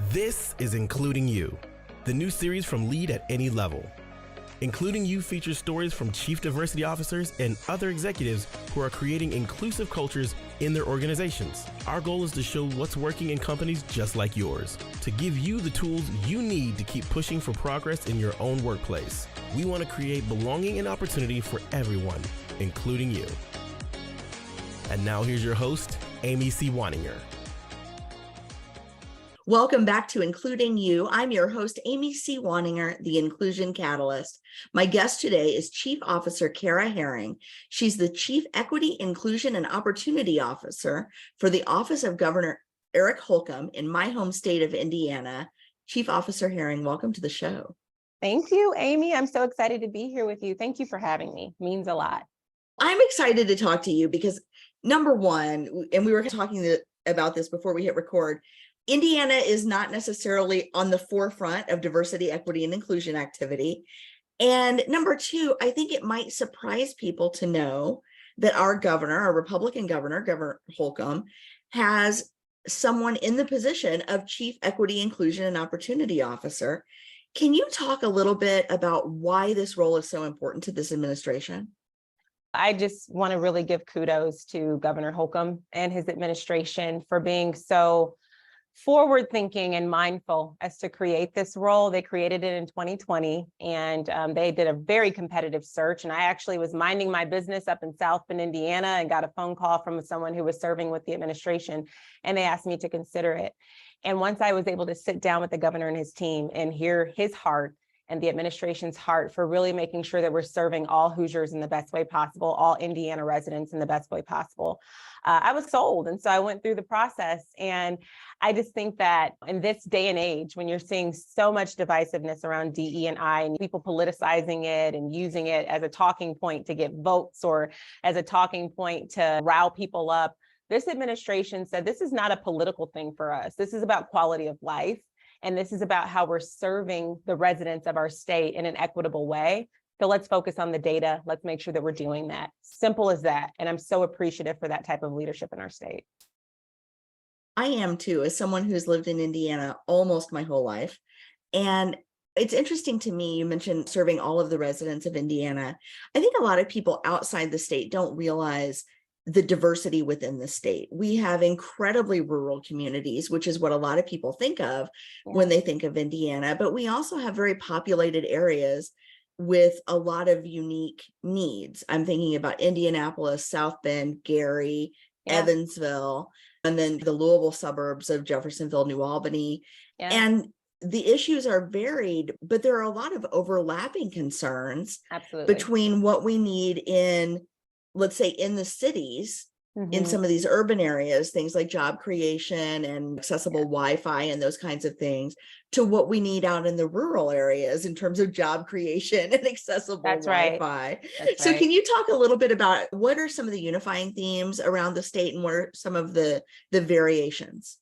This is Including You, the new series from Lead at Any Level. Including You features stories from chief diversity officers and other executives who are creating inclusive cultures in their organizations. Our goal is to show what's working in companies just like yours, to give you the tools you need to keep pushing for progress in your own workplace. We want to create belonging and opportunity for everyone, including you. And now here's your host, e061. Welcome back to Including You. I'm your host, e061, the Inclusion Catalyst. My guest today is Chief Officer Karrah Herring. She's the Chief Equity, Inclusion, and Opportunity Officer for the Office of Governor Eric Holcomb in my home state of Indiana. Chief Officer Herring, welcome to the show. Thank you, Amy. I'm so excited to be here with you. Thank you for having me. It means a lot. I'm excited to talk to you because, number one, and we were talking about this before we hit record, Indiana is not necessarily on the forefront of diversity, equity, and inclusion activity. And number two, I think it might surprise people to know that our governor, our Republican governor, Governor Holcomb, has someone in the position of Chief Equity, Inclusion, and Opportunity Officer. Can you talk a little bit about why this role is so important to this administration? I just want to really give kudos to Governor Holcomb and his administration for being so forward-thinking and mindful as to create this role. They created it in 2020, and they did a very competitive search. And I actually was minding my business up in South Bend, Indiana, and got a phone call from someone who was serving with the administration, and they asked me to consider it. And once I was able to sit down with the governor and his team and hear his heart and the administration's heart for really making sure that we're serving all Hoosiers in the best way possible, all Indiana residents in the best way possible, I was sold. And so I went through the process. And I just think that in this day and age, when you're seeing so much divisiveness around DE&I and people politicizing it and using it as a talking point to get votes or as a talking point to rile people up, this administration said this is not a political thing for us. This is about quality of life. And this is about how we're serving the residents of our state in an equitable way. So let's focus on the data. Let's make sure that we're doing that. Simple as that. And I'm so appreciative for that type of leadership in our state. I am too, as someone who's lived in Indiana almost my whole life. And it's interesting to me, you mentioned serving all of the residents of Indiana. I think a lot of people outside the state don't realize the diversity within the state. We have incredibly rural communities, which is what a lot of people think of when they think of Indiana, but we also have very populated areas with a lot of unique needs. I'm thinking about Indianapolis, South Bend, Gary, Evansville, and then the Louisville suburbs of Jeffersonville, New Albany. And the issues are varied, but there are a lot of overlapping concerns between what we need in, let's say, in the cities, in some of these urban areas, things like job creation and accessible Wi-Fi and those kinds of things, to what we need out in the rural areas in terms of job creation and accessible Wi-Fi. So can you talk a little bit about what are some of the unifying themes around the state and what are some of the variations?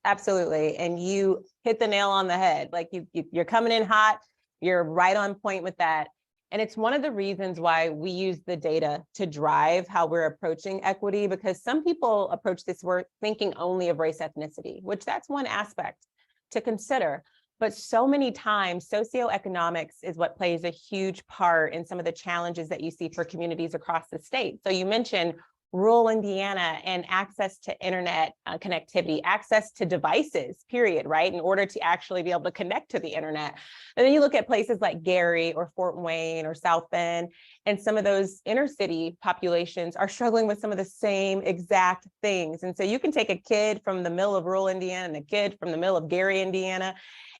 Absolutely. And you hit the nail on the head. Like you're coming in hot, you're right on point with that. And it's one of the reasons why we use the data to drive how we're approaching equity, because some people approach this work thinking only of race ethnicity, which that's one aspect to consider. But so many times, socioeconomics is what plays a huge part in some of the challenges that you see for communities across the state. So you mentioned rural Indiana and access to internet connectivity, access to devices, period, right? In order to actually be able to connect to the internet. And then you look at places like Gary or Fort Wayne or South Bend, and some of those inner city populations are struggling with some of the same exact things. And so you can take a kid from the middle of rural Indiana and a kid from the middle of Gary, Indiana,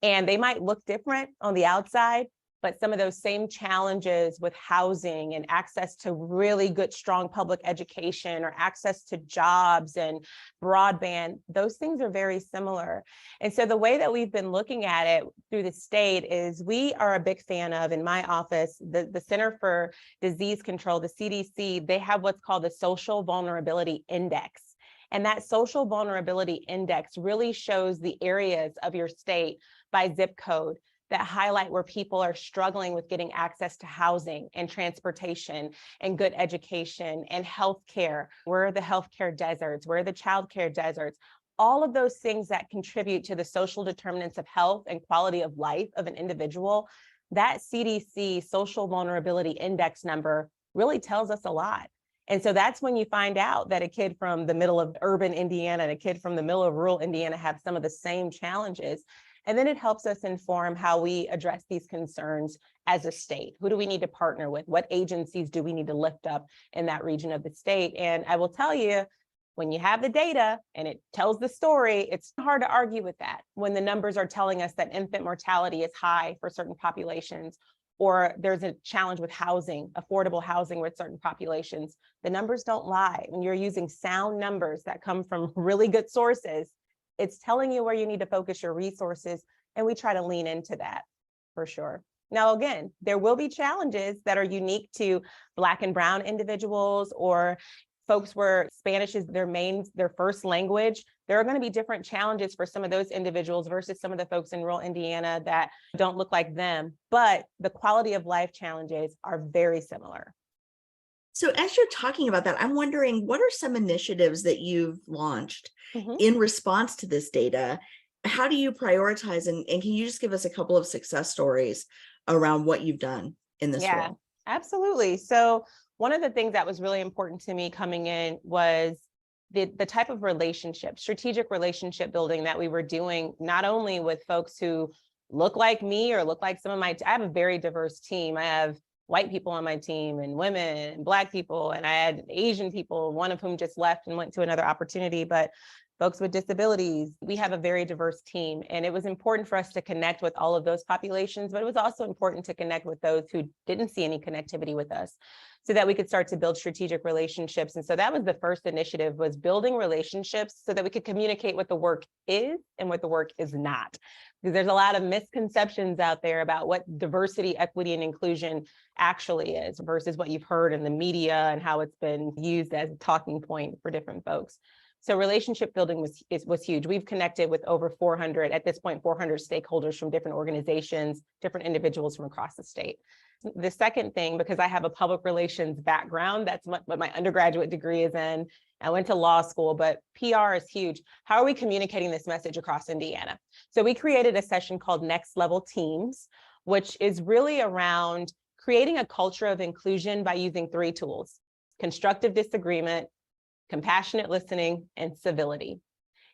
and they might look different on the outside, but some of those same challenges with housing and access to really good, strong public education or access to jobs and broadband, those things are very similar. And so the way that we've been looking at it through the state is we are a big fan of, in my office, the Center for Disease Control, the CDC, they have what's called the Social Vulnerability Index. And that Social Vulnerability Index really shows the areas of your state by zip code that highlight where people are struggling with getting access to housing and transportation and good education and healthcare. Where are the healthcare deserts? Where are the childcare deserts? all of those things that contribute to the social determinants of health and quality of life of an individual, that CDC social vulnerability index number really tells us a lot. And so that's when you find out that a kid from the middle of urban Indiana and a kid from the middle of rural Indiana have some of the same challenges. And then it helps us inform how we address these concerns as a state. Who do we need to partner with? What agencies do we need to lift up in that region of the state? And I will tell you, when you have the data and it tells the story, it's hard to argue with that. When the numbers are telling us that infant mortality is high for certain populations, or there's a challenge with housing, affordable housing with certain populations, the numbers don't lie. When you're using sound numbers that come from really good sources, it's telling you where you need to focus your resources, and we try to lean into that for sure. Now, again, there will be challenges that are unique to Black and Brown individuals or folks where Spanish is their first language. There are going to be different challenges for some of those individuals versus some of the folks in rural Indiana that don't look like them, but the quality of life challenges are very similar. So as you're talking about that, I'm wondering, what are some initiatives that you've launched in response to this data? How do you prioritize, and can you just give us a couple of success stories around what you've done in this role? Absolutely. So one of the things that was really important to me coming in was the type of relationship, strategic relationship building that we were doing, not only with folks who look like me or look like some of I have a very diverse team. I have white people on my team and women and Black people, and I had Asian people, one of whom just left and went to another opportunity, but folks with disabilities. We have a very diverse team, and it was important for us to connect with all of those populations, but it was also important to connect with those who didn't see any connectivity with us so that we could start to build strategic relationships. And so that was the first initiative, was building relationships so that we could communicate what the work is and what the work is not. Because there's a lot of misconceptions out there about what diversity, equity, and inclusion actually is versus what you've heard in the media and how it's been used as a talking point for different folks. So relationship building was huge. We've connected with over 400, at this point, 400 stakeholders from different organizations, different individuals from across the state. The second thing, because I have a public relations background, that's what my undergraduate degree is in. I went to law school, but PR is huge. How are we communicating this message across Indiana? So we created a session called Next Level Teams, which is really around creating a culture of inclusion by using 3 tools: constructive disagreement, compassionate listening, and civility.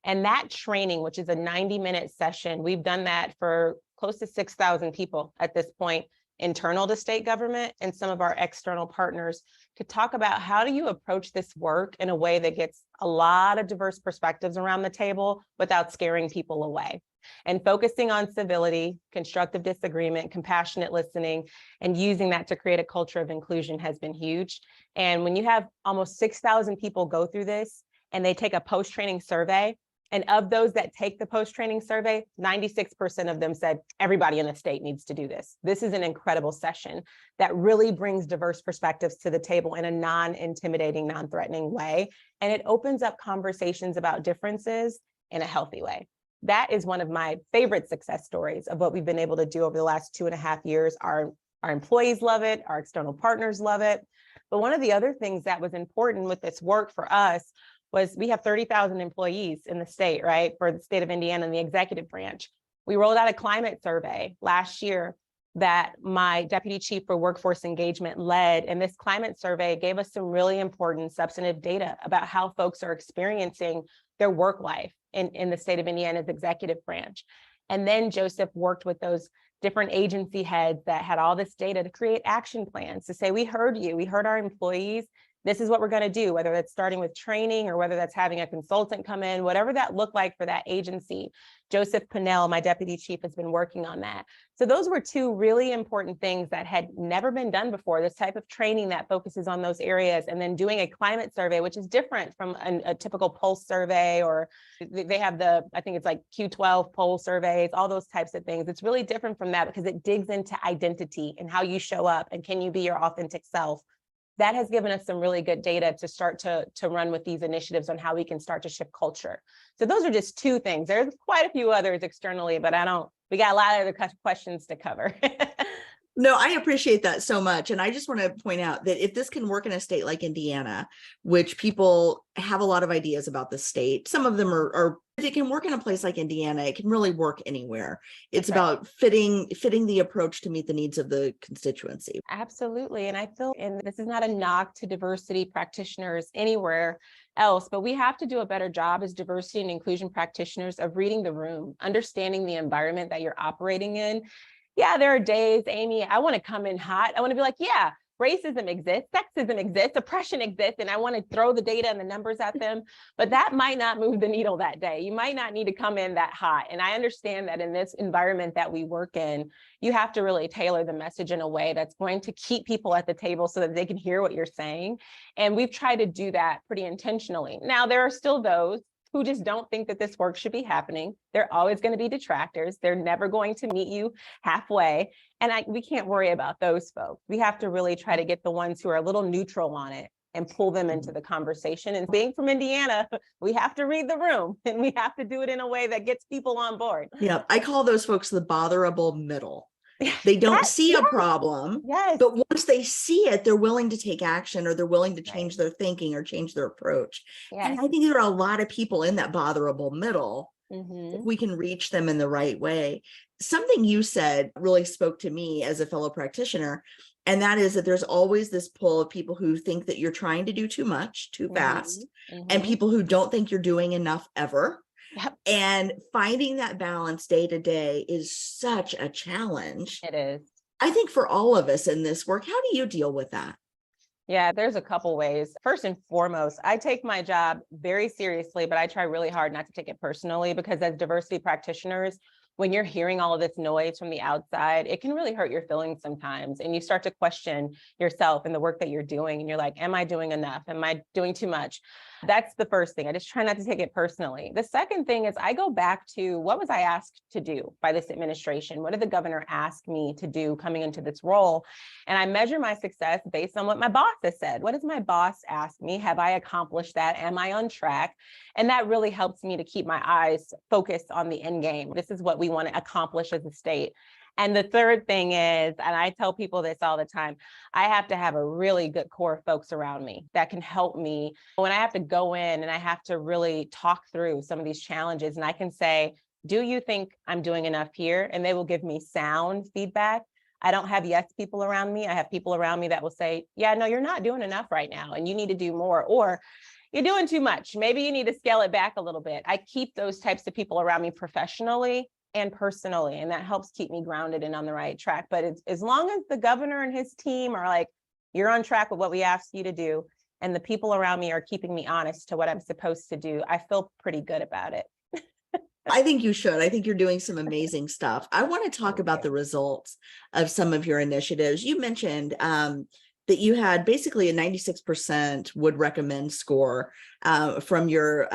And that training, which is a 90-minute session, we've done that for close to 6,000 people at this point, internal to state government and some of our external partners, to talk about how do you approach this work in a way that gets a lot of diverse perspectives around the table without scaring people away. And focusing on civility, constructive disagreement, compassionate listening, and using that to create a culture of inclusion has been huge. And when you have almost 6,000 people go through this and they take a post-training survey, and of those that take the post-training survey, 96% of them said everybody in the state needs to do this. This is an incredible session that really brings diverse perspectives to the table in a non-intimidating, non-threatening way. And it opens up conversations about differences in a healthy way. That is one of my favorite success stories of what we've been able to do over the last 2.5 years. Our employees love it, our external partners love it. But one of the other things that was important with this work for us was we have 30,000 employees in the state, right, for the state of Indiana and the executive branch. We rolled out a climate survey last year that my deputy chief for workforce engagement led. And this climate survey gave us some really important substantive data about how folks are experiencing their work life in the state of Indiana's executive branch. And then Joseph worked with those different agency heads that had all this data to create action plans to say, we heard you, we heard our employees. This is what we're going to do, whether that's starting with training or whether that's having a consultant come in, whatever that looked like for that agency. Joseph Pinnell, my deputy chief, has been working on that. So those were 2 really important things that had never been done before, this type of training that focuses on those areas, and then doing a climate survey, which is different from a typical pulse survey, or they have I think it's like Q12 poll surveys, all those types of things. It's really different from that because it digs into identity and how you show up and can you be your authentic self. That has given us some really good data to start to run with these initiatives on how we can start to shift culture. So those are just 2 things. There's quite a few others externally, but we got a lot of other questions to cover. No, I appreciate that so much. And I just want to point out that if this can work in a state like Indiana, which people have a lot of ideas about the state, some of them are if it can work in a place like Indiana, it can really work anywhere. It's about fitting the approach to meet the needs of the constituency. Absolutely. And I feel, and this is not a knock to diversity practitioners anywhere else, but we have to do a better job as diversity and inclusion practitioners of reading the room, understanding the environment that you're operating in. Yeah, there are days, Amy, I want to come in hot. I want to be like, yeah, racism exists, sexism exists, oppression exists, and I want to throw the data and the numbers at them, but that might not move the needle that day. You might not need to come in that hot. And I understand that in this environment that we work in, you have to really tailor the message in a way that's going to keep people at the table so that they can hear what you're saying. And we've tried to do that pretty intentionally. Now, there are still those who just don't think that this work should be happening. They're always going to be detractors. They're never going to meet you halfway. And we can't worry about those folks. We have to really try to get the ones who are a little neutral on it and pull them into the conversation. And being from Indiana, we have to read the room and we have to do it in a way that gets people on board. Yeah, I call those folks the botherable middle. They don't see a problem, but once they see it, they're willing to take action, or they're willing to change their thinking or change their approach. And I think there are a lot of people in that botherable middle. If we can reach them in the right way. Something you said really spoke to me as a fellow practitioner, and that is that there's always this pull of people who think that you're trying to do too much, too fast, and people who don't think you're doing enough ever. Yep. And finding that balance day to day is such a challenge. It is. I think for all of us in this work, how do you deal with that? Yeah, there's a couple ways. First and foremost, I take my job very seriously, but I try really hard not to take it personally, because as diversity practitioners, when you're hearing all of this noise from the outside, it can really hurt your feelings sometimes. And you start to question yourself and the work that you're doing. And you're like, am I doing enough? Am I doing too much? That's the first thing. I just try not to take it personally. The second thing is I go back to, what was I asked to do by this administration? What did the governor ask me to do coming into this role? And I measure my success based on what my boss has said. What does my boss ask me? Have I accomplished that? Am I on track? And that really helps me to keep my eyes focused on the end game. This is what we want to accomplish as a state. And the third thing is, and I tell people this all the time, I have to have a really good core of folks around me that can help me when I have to go in and I have to really talk through some of these challenges. And I can say, do you think I'm doing enough here? And they will give me sound feedback. I don't have yes people around me. I have people around me that will say, yeah, no, you're not doing enough right now, and you need to do more, or you're doing too much. Maybe you need to scale it back a little bit. I keep those types of people around me professionally and personally, and that helps keep me grounded and on the right track. But it's, as long as the governor and his team are like, you're on track with what we asked you to do, and the people around me are keeping me honest to what I'm supposed to do, I feel pretty good about it. I think you should. I think you're doing some amazing stuff. I want to talk about the results of some of your initiatives. You mentioned that you had basically a 96% would recommend score from your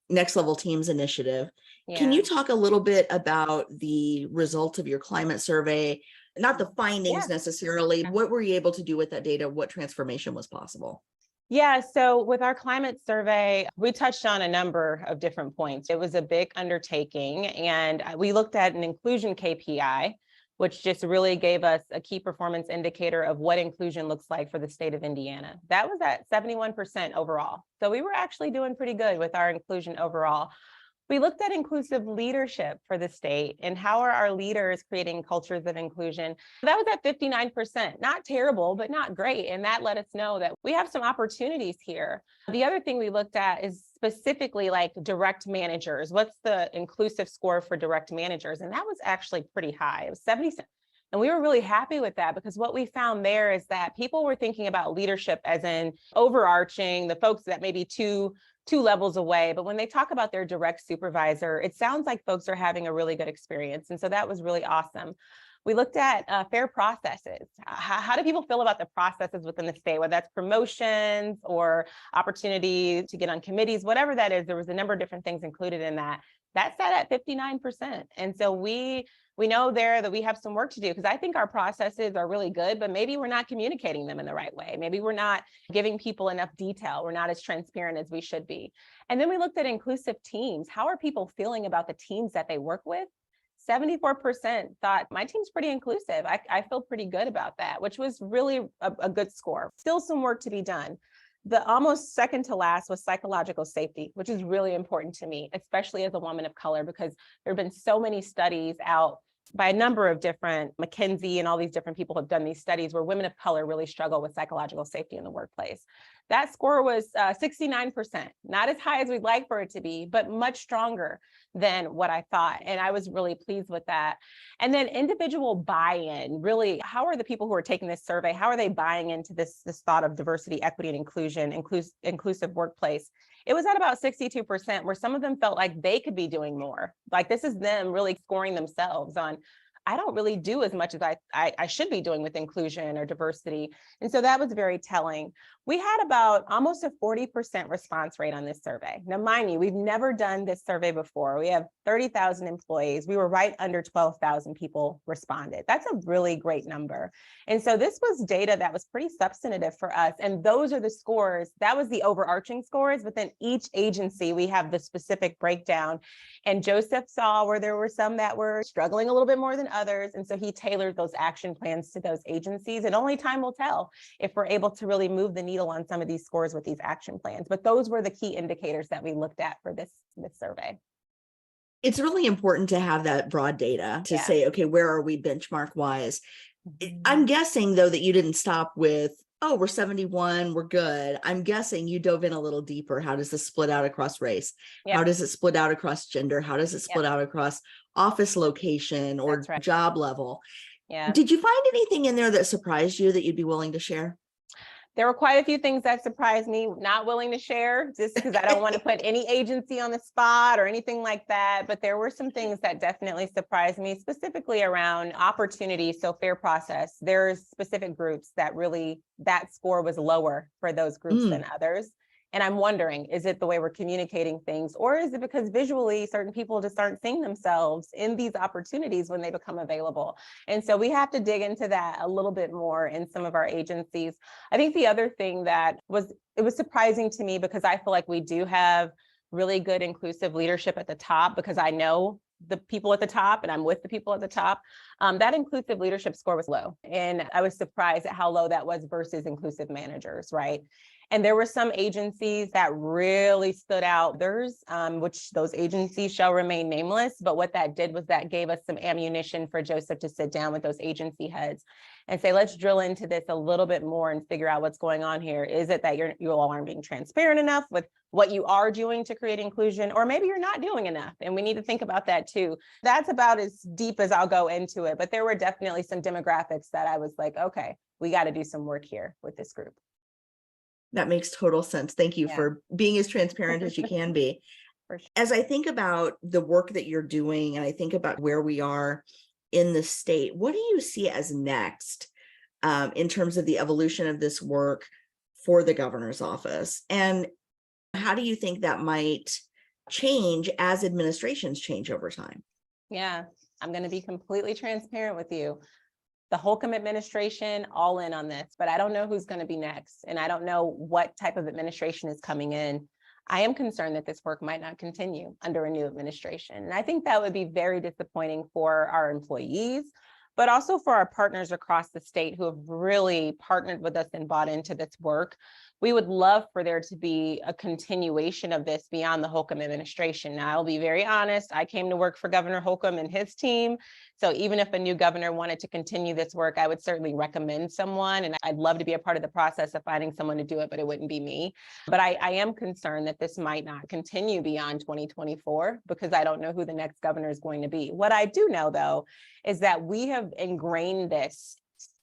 Next Level Teams initiative. Yeah. Can you talk a little bit about the results of your climate survey? Not the findings necessarily. What were you able to do with that data? What transformation was possible? Yeah, so with our climate survey, we touched on a number of different points. It was a big undertaking, and we looked at an inclusion KPI, which just really gave us a key performance indicator of what inclusion looks like for the state of Indiana. That was at 71% overall. So we were actually doing pretty good with our inclusion overall. We looked at inclusive leadership for the state and how are our leaders creating cultures of inclusion. That was at 59%, not terrible, but not great. And that let us know that we have some opportunities here. The other thing we looked at is specifically like direct managers. What's the inclusive score for direct managers? And that was actually pretty high. It was 70%. And we were really happy with that, because what we found there is that people were thinking about leadership as in overarching, the folks that maybe two levels away. But when they talk about their direct supervisor, it sounds like folks are having a really good experience. And so that was really awesome. We looked at fair processes. How do people feel about the processes within the state, whether that's promotions or opportunity to get on committees, whatever that is. There was a number of different things included in that. That sat at 59%. And so we know there that we have some work to do, because I think our processes are really good, but maybe we're not communicating them in the right way. Maybe we're not giving people enough detail. We're not as transparent as we should be. And then we looked at inclusive teams. How are people feeling about the teams that they work with? 74% thought my team's pretty inclusive. I feel pretty good about that, which was really a good score. Still some work to be done. The almost second to last was psychological safety, which is really important to me, especially as a woman of color, because there have been so many studies out by a number of different, McKinsey and all these different people have done these studies where women of color really struggle with psychological safety in the workplace. That score was 69%, not as high as we'd like for it to be, but much stronger than what I thought. And I was really pleased with that. And then individual buy-in, really, how are the people who are taking this survey, how are they buying into this thought of diversity, equity, and inclusion, inclusive workplace? It was at about 62%, where some of them felt like they could be doing more. Like this is them really scoring themselves on, I don't really do as much as I should be doing with inclusion or diversity. And so that was very telling. We had about almost a 40% response rate on this survey. Now, mind you, we've never done this survey before. We have 30,000 employees. We were right under 12,000 people responded. That's a really great number. And so this was data that was pretty substantive for us. And those are the scores. That was the overarching scores, but then each agency, we have the specific breakdown. And Joseph saw where there were some that were struggling a little bit more than others. And so he tailored those action plans to those agencies. And only time will tell if we're able to really move the needle on some of these scores with these action plans. But those were the key indicators that we looked at for this survey. It's really important to have that broad data to say, okay, where are we benchmark wise? I'm guessing though that you didn't stop with, oh, we're 71, we're good. I'm guessing you dove in a little deeper. How does this split out across race? How does it split out across gender? How does it split out across office location or job level? Did you find anything in there that surprised you that you'd be willing to share? There were quite a few things that surprised me, not willing to share just because I don't want to put any agency on the spot or anything like that. But there were some things that definitely surprised me, specifically around opportunity. So fair process, there's specific groups that really, that score was lower for those groups than others. And I'm wondering, is it the way we're communicating things, or is it because visually certain people just aren't seeing themselves in these opportunities when they become available? And so we have to dig into that a little bit more in some of our agencies. I think the other thing that was surprising to me, because I feel like we do have really good inclusive leadership at the top, because I know the people at the top and I'm with the people at the top, that inclusive leadership score was low. And I was surprised at how low that was versus inclusive managers, right? And there were some agencies that really stood out. There's, which those agencies shall remain nameless, but what that did was that gave us some ammunition for Joseph to sit down with those agency heads and say, let's drill into this a little bit more and figure out what's going on here. Is it that you all aren't being transparent enough with what you are doing to create inclusion, or maybe you're not doing enough? And we need to think about that too. That's about as deep as I'll go into it, but there were definitely some demographics that I was like, okay, we got to do some work here with this group. That makes total sense. Thank you for being as transparent as you can be. For sure. As I think about the work that you're doing, and I think about where we are in the state, what do you see as next in terms of the evolution of this work for the governor's office? And how do you think that might change as administrations change over time? Yeah, I'm going to be completely transparent with you. The Holcomb administration, all in on this, but I don't know who's going to be next. And I don't know what type of administration is coming in. I am concerned that this work might not continue under a new administration. And I think that would be very disappointing for our employees, but also for our partners across the state who have really partnered with us and bought into this work. We would love for there to be a continuation of this beyond the Holcomb administration. Now, I'll be very honest, I came to work for Governor Holcomb and his team. So even if a new governor wanted to continue this work, I would certainly recommend someone. And I'd love to be a part of the process of finding someone to do it, but it wouldn't be me. But I am concerned that this might not continue beyond 2024, because I don't know who the next governor is going to be. What I do know, though, is that we have ingrained this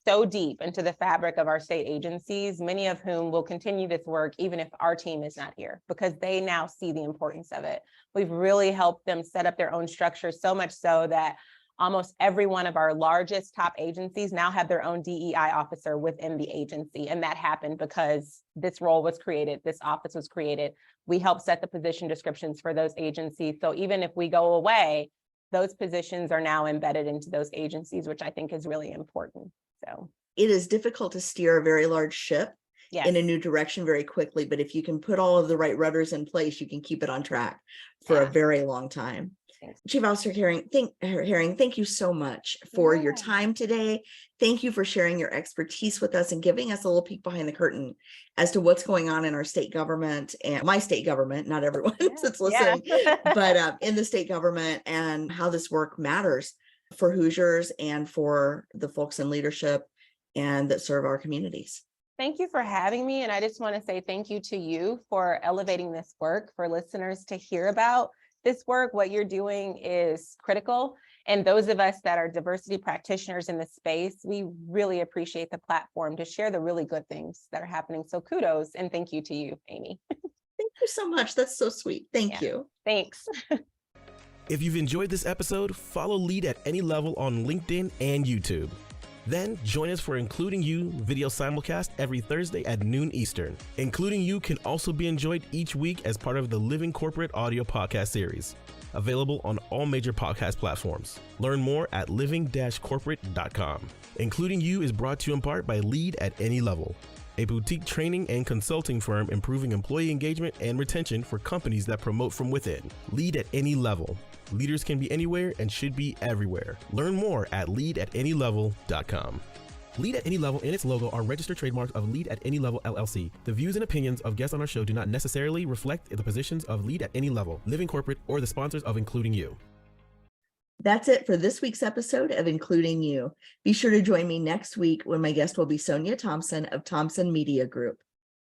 so deep into the fabric of our state agencies, many of whom will continue this work even if our team is not here, because they now see the importance of it. We've really helped them set up their own structure, so much so that almost every one of our largest top agencies now have their own DEI officer within the agency. And that happened because this role was created, this office was created. We help set the position descriptions for those agencies. So even if we go away, those positions are now embedded into those agencies, which I think is really important. So it is difficult to steer a very large ship in a new direction very quickly, but if you can put all of the right rudders in place, you can keep it on track for a very long time. Thanks. Chief Officer Herring, thank you so much for your time today. Thank you for sharing your expertise with us and giving us a little peek behind the curtain as to what's going on in our state government and my state government, not everyone that's listening, but in the state government, and how this work matters for Hoosiers and for the folks in leadership and that serve our communities. Thank you for having me. And I just want to say thank you to you for elevating this work for listeners to hear about. This work, what you're doing is critical. And those of us that are diversity practitioners in the space, we really appreciate the platform to share the really good things that are happening. So kudos and thank you to you, Amy. Thank you so much. That's so sweet. Thank you. Thanks. If you've enjoyed this episode, follow Lead at Any Level on LinkedIn and YouTube. Then join us for Including You video simulcast every Thursday at noon Eastern. Including You can also be enjoyed each week as part of the Living Corporate audio podcast series, available on all major podcast platforms. Learn more at living-corporate.com. Including You is brought to you in part by Lead at Any Level, a boutique training and consulting firm improving employee engagement and retention for companies that promote from within. Lead at Any Level. Leaders can be anywhere and should be everywhere. Learn more at leadatanylevel.com. Lead at Any Level and its logo are registered trademarks of Lead at Any Level LLC. The views and opinions of guests on our show do not necessarily reflect the positions of Lead at Any Level, Living Corporate, or the sponsors of Including You. That's it for this week's episode of Including You. Be sure to join me next week when my guest will be Sonia Thompson of Thompson Media Group.